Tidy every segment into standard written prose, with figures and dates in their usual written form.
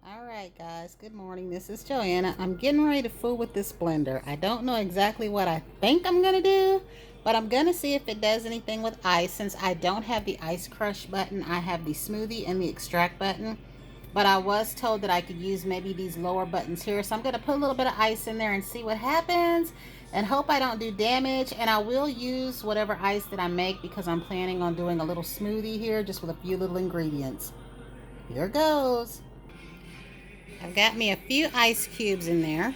Alright guys, good morning. This is Joanna. I'm getting ready to fool with this blender. I don't know exactly what I think I'm going to do, but I'm going to see if it does anything with ice. Since I don't have the ice crush button, I have the smoothie and the extract button. But I was told that I could use maybe these lower buttons here. So I'm going to put a little bit of ice in there and see what happens. And hope I don't do damage. And I will use whatever ice that I make because I'm planning on doing a little smoothie here just with a few little ingredients. Here goes. I've got me a few ice cubes in there.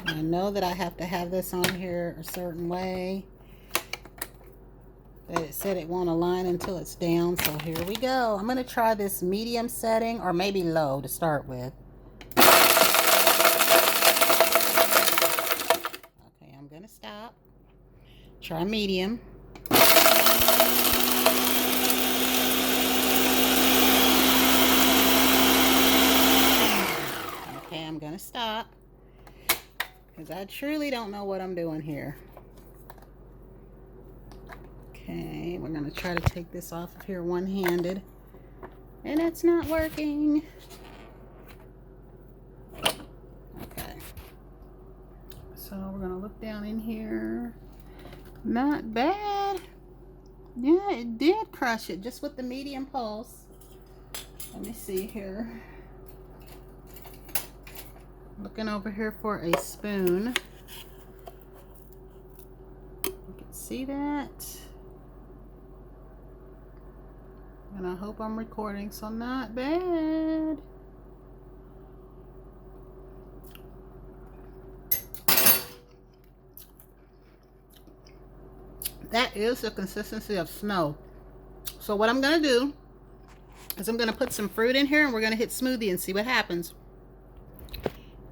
I know that I have to have this on here a certain way. But it said it won't align until it's down, so here we go. I'm going to try this medium setting, or maybe low to start with. Okay, I'm going to stop. Try medium. I'm gonna stop because I truly don't know what I'm doing here. Okay, we're gonna try to take this off of here one-handed, and it's not working. Okay, so we're gonna look down in here. Not bad. Yeah, it did crush it just with the medium pulse. Let me see here. Looking over here for a spoon. You can see that. And I hope I'm recording, so not bad. That is the consistency of snow. So what I'm gonna do is I'm gonna put some fruit in here and we're gonna hit smoothie and see what happens.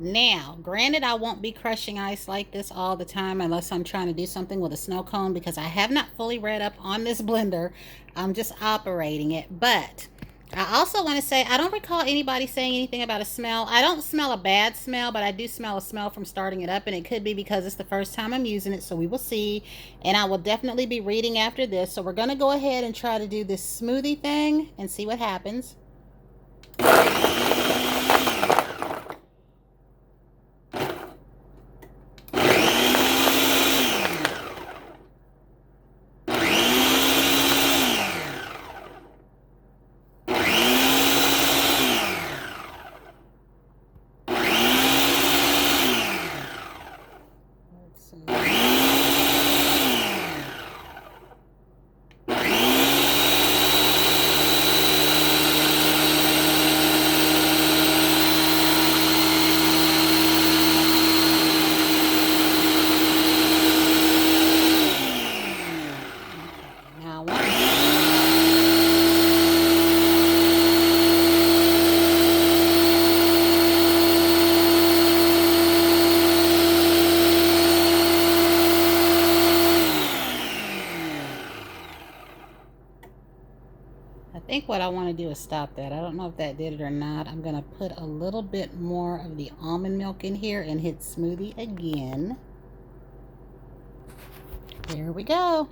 Now, granted, I won't be crushing ice like this all the time unless I'm trying to do something with a snow cone because I have not fully read up on this blender. I'm just operating it. But I also want to say, I don't recall anybody saying anything about a smell. I don't smell a bad smell, but I do smell a smell from starting it up, and it could be because it's the first time I'm using it, so we will see. And I will definitely be reading after this. So we're going to go ahead and try to do this smoothie thing and see what happens. I think what I want to do is stop that. I don't know if that did it or not. I'm going to put a little bit more of the almond milk in here and hit smoothie again. Here we go.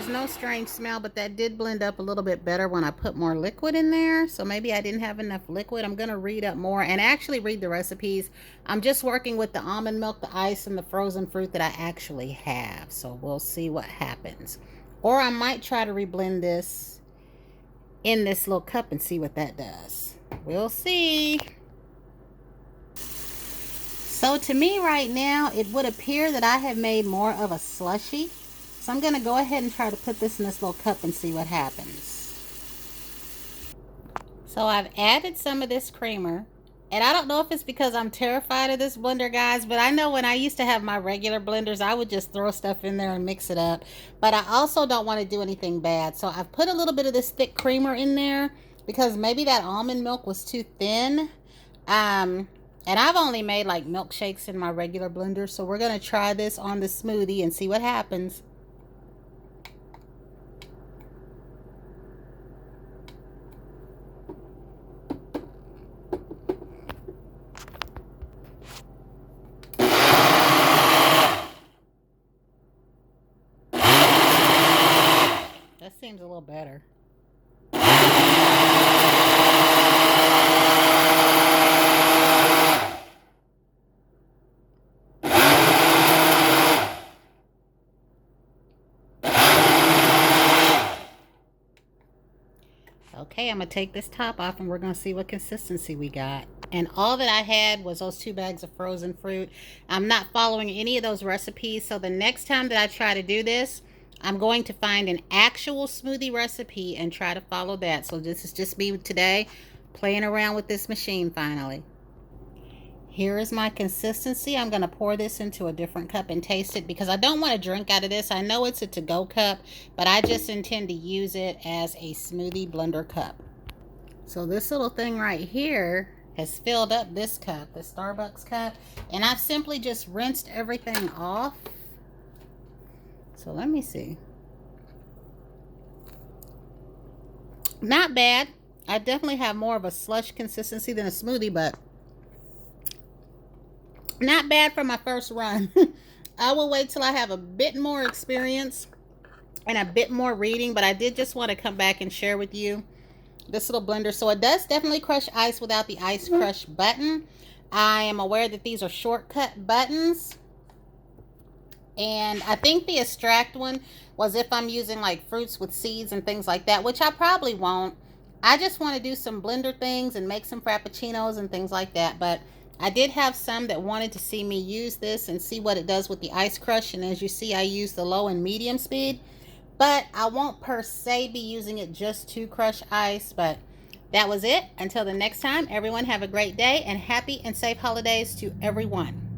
there's no strange smell, but that did blend up a little bit better when I put more liquid in there. So maybe I didn't have enough liquid. I'm going to read up more and actually read the recipes. I'm just working with the almond milk, the ice, and the frozen fruit that I actually have. So we'll see what happens. Or I might try to reblend this in this little cup and see what that does. We'll see. So to me right now, it would appear that I have made more of a slushy. So I'm going to go ahead and try to put this in this little cup and see what happens. So I've added some of this creamer. And I don't know if it's because I'm terrified of this blender, guys, but I know when I used to have my regular blenders, I would just throw stuff in there and mix it up. But I also don't want to do anything bad. So I've put a little bit of this thick creamer in there because maybe that almond milk was too thin. And I've only made like milkshakes in my regular blender. So we're going to try this on the smoothie and see what happens. That seems a little better. Okay, I'm going to take this top off and we're going to see what consistency we got. And all that I had was those 2 bags of frozen fruit. I'm not following any of those recipes. So the next time that I try to do this, I'm going to find an actual smoothie recipe and try to follow that. So this is just me today playing around with this machine finally. Here is my consistency. I'm going to pour this into a different cup and taste it because I don't want to drink out of this. I know it's a to-go cup, but I just intend to use it as a smoothie blender cup. So this little thing right here has filled up this cup, the Starbucks cup, and I've simply just rinsed everything off. So let me see. Not bad. I definitely have more of a slush consistency than a smoothie, but not bad for my first run. I will wait till I have a bit more experience and a bit more reading, but I did just want to come back and share with you this little blender. So it does definitely crush ice without the ice crush button. I am aware that these are shortcut buttons. And I think the extract one was if I'm using like fruits with seeds and things like that, which I probably won't. I just want to do some blender things and make some frappuccinos and things like that. But I did have some that wanted to see me use this and see what it does with the ice crush. And as you see, I use the low and medium speed. But I won't per se be using it just to crush ice. But that was it. Until the next time, everyone have a great day and happy and safe holidays to everyone.